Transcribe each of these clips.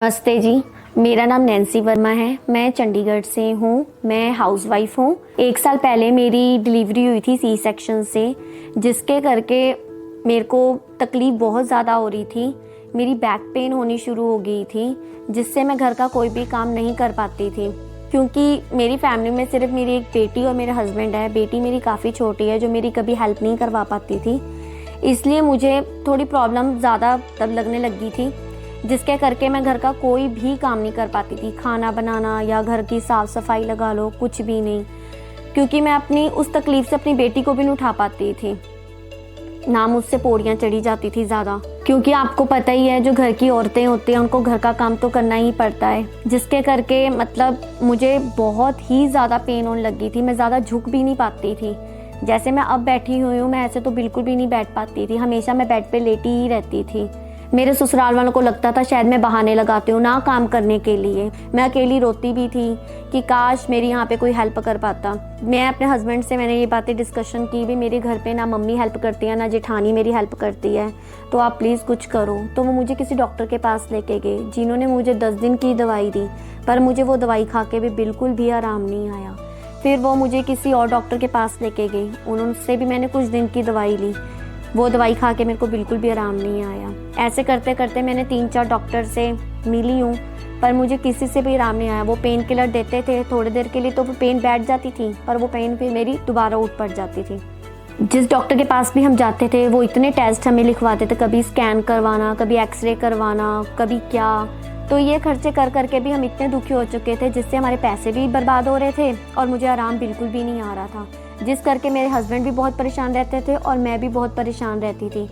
नमस्ते जी। मेरा नाम नैन्सी वर्मा है। मैं चंडीगढ़ से हूँ। मैं हाउसवाइफ हूँ। 1 साल पहले मेरी डिलीवरी हुई थी सी सेक्शन से, जिसके करके मेरे को तकलीफ़ बहुत ज़्यादा हो रही थी। मेरी बैक पेन होनी शुरू हो गई थी, जिससे मैं घर का कोई भी काम नहीं कर पाती थी। क्योंकि मेरी फैमिली में सिर्फ मेरी एक बेटी और मेरा हस्बैंड है। बेटी मेरी काफ़ी छोटी है, जो मेरी कभी हेल्प नहीं करवा पाती थी। इसलिए मुझे थोड़ी प्रॉब्लम ज़्यादा तब लगने लगी थी, जिसके करके मैं घर का कोई भी काम नहीं कर पाती थी। खाना बनाना या घर की साफ़ सफाई लगा लो, कुछ भी नहीं। क्योंकि मैं अपनी उस तकलीफ़ से अपनी बेटी को भी नहीं उठा पाती थी, ना मुझसे पौड़ियाँ चढ़ी जाती थी ज़्यादा। क्योंकि आपको पता ही है, जो घर की औरतें होती हैं उनको घर का काम तो करना ही पड़ता है, जिसके करके मतलब मुझे बहुत ही ज़्यादा पेन होने लगी थी। मैं ज़्यादा झुक भी नहीं पाती थी। जैसे मैं अब बैठी हुई हूँ, मैं ऐसे तो बिल्कुल भी नहीं बैठ पाती थी। हमेशा मैं बेड पे लेटी ही रहती थी। मेरे ससुराल वालों को लगता था शायद मैं बहाने लगाती हूँ ना काम करने के लिए। मैं अकेली रोती भी थी कि काश मेरी यहाँ पे कोई हेल्प कर पाता। मैं अपने हस्बैंड से मैंने ये बातें डिस्कशन की भी, मेरे घर पे ना मम्मी हेल्प करती है ना जेठानी मेरी हेल्प करती है, तो आप प्लीज़ कुछ करो। तो वो मुझे किसी डॉक्टर के पास लेके गए, जिन्होंने मुझे 10 दिन की दवाई दी, पर मुझे वो दवाई खा के भी बिल्कुल भी आराम नहीं आया। फिर वो मुझे किसी और डॉक्टर के पास लेके गई, उनसे भी मैंने कुछ दिन की दवाई ली। वो दवाई खा के मेरे को बिल्कुल भी आराम नहीं आया। ऐसे करते करते मैंने 3-4 डॉक्टर से मिली हूँ, पर मुझे किसी से भी आराम नहीं आया। वो पेन किलर देते थे थोड़ी देर के लिए, तो वो पेन बैठ जाती थी, पर वो पेन फिर मेरी दोबारा उठ पड़ जाती थी। जिस डॉक्टर के पास भी हम जाते थे, वो इतने टेस्ट हमें लिखवाते थे, कभी स्कैन करवाना, कभी एक्सरे करवाना, कभी क्या। तो ये खर्चे कर करके भी हम इतने दुखी हो चुके थे, जिससे हमारे पैसे भी बर्बाद हो रहे थे और मुझे आराम बिल्कुल भी नहीं आ रहा था। जिस करके मेरे हस्बैंड भी बहुत परेशान रहते थे और मैं भी बहुत परेशान रहती थी।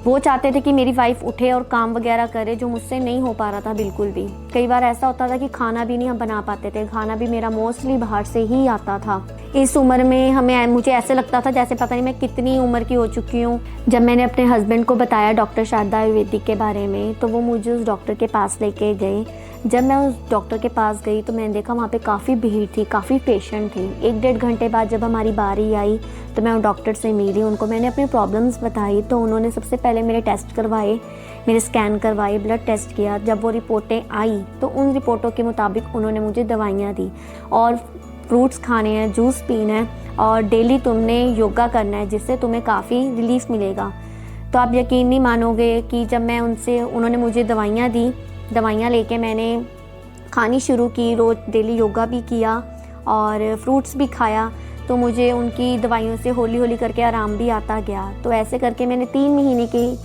वो चाहते थे कि मेरी वाइफ उठे और काम वगैरह करे, जो मुझसे नहीं हो पा रहा था बिल्कुल भी। कई बार ऐसा होता था कि खाना भी नहीं हम बना पाते थे। खाना भी मेरा मोस्टली बाहर से ही आता था। इस उम्र में मुझे ऐसे लगता था जैसे पता नहीं मैं कितनी उम्र की हो चुकी हूँ। जब मैंने अपने हस्बैंड को बताया डॉक्टर शारदा आयुर्वेदिक के बारे में, तो वो मुझे उस डॉक्टर के पास लेके गए। जब मैं उस डॉक्टर के पास गई तो मैंने देखा वहाँ पे काफ़ी भीड़ थी, काफ़ी पेशेंट थी। 1-1.5 घंटे बाद जब हमारी बारी आई, तो मैं उन डॉक्टर से मिली, उनको मैंने अपनी प्रॉब्लम्स बताई। तो उन्होंने सबसे पहले मेरे टेस्ट करवाए, मेरे स्कैन करवाए, ब्लड टेस्ट किया। जब वो रिपोर्टें आई, तो उन रिपोर्टों के मुताबिक उन्होंने मुझे दवाइयाँ दी और फ्रूट्स खाने हैं, जूस पीना है और डेली तुमने योगा करना है, जिससे तुम्हें काफ़ी रिलीफ मिलेगा। तो आप यकीन नहीं मानोगे कि जब उन्होंने मुझे दवाइयाँ दी, दवाइयाँ लेके मैंने खानी शुरू की, रोज़ डेली योगा भी किया और फ्रूट्स भी खाया, तो मुझे उनकी दवाइयों से हौली हौली करके आराम भी आता गया। तो ऐसे करके मैंने 3 महीने की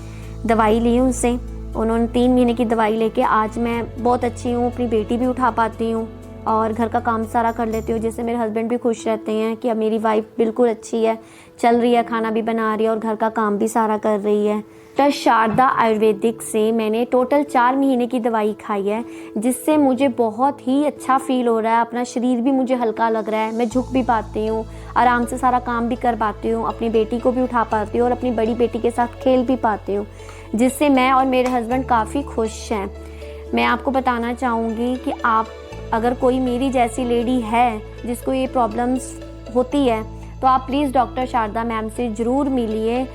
दवाई ली उनसे। उन्होंने 3 महीने की दवाई लेके आज मैं बहुत अच्छी हूँ, अपनी बेटी भी उठा पाती हूँ और घर का काम सारा कर लेती हूँ, जिससे मेरे हस्बैंड भी खुश रहते हैं कि अब मेरी वाइफ बिल्कुल अच्छी है, चल रही है, खाना भी बना रही है और घर का काम भी सारा कर रही है। डॉक्टर शारदा आयुर्वेदिक से मैंने टोटल 4 महीने की दवाई खाई है, जिससे मुझे बहुत ही अच्छा फील हो रहा है। अपना शरीर भी मुझे हल्का लग रहा है, मैं झुक भी पाती हूँ, आराम से सारा काम भी कर पाती हूँ, अपनी बेटी को भी उठा पाती हूँ और अपनी बड़ी बेटी के साथ खेल भी पाती हूँ, जिससे मैं और मेरे हस्बैंड काफ़ी खुश हैं। मैं आपको बताना चाहूँगी कि आप अगर कोई मेरी जैसी लेडी है जिसको ये प्रॉब्लम्स होती है, तो आप प्लीज़ डॉक्टर शारदा मैम से ज़रूर मिलिए।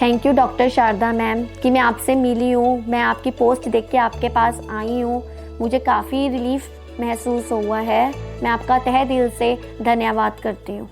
Thank you doctor Sharda ma'am कि मैं आपसे मिली हूँ। मैं आपकी पोस्ट देख के आपके पास आई हूँ, मुझे काफ़ी रिलीफ महसूस हुआ है। मैं आपका तहे दिल से धन्यवाद करती हूँ।